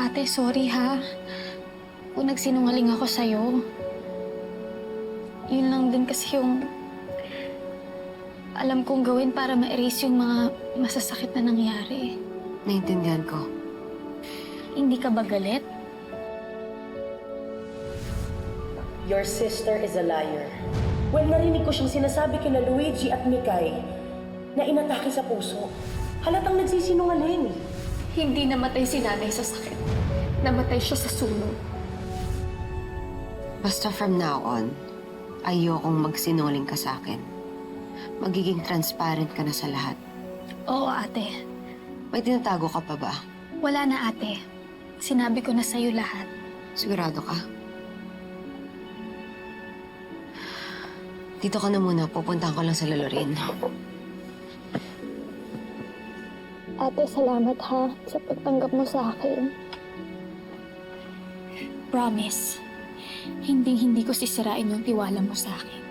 Ate, sorry ha. Kung nagsinungaling ako sa'yo. Yun lang din kasi yung alam kong gawin para ma-erase yung mga masasakit na nangyari. Naintindihan ko. Hindi ka ba galit? Your sister is a liar. Well, narinig ko siyang sinasabi kina Luigi at Mikay na inatake sa puso. Halatang nagsisinungaling. Hindi namatay si nanay sa sakit. Namatay siya sa sunog. Basta from now on, ayokong magsinungaling ka sa akin. Magiging transparent ka na sa lahat. Oo, ate. May tinatago ka pa ba? Wala na, ate. Sinabi ko na sa'yo lahat. Sigurado ka? Dito ka na muna. Pupuntahan ko lang sa Lalorin. Ate, salamat ha sa pagtanggap mo sa akin. Promise, hindi ko sisirain yung tiwala mo sa akin.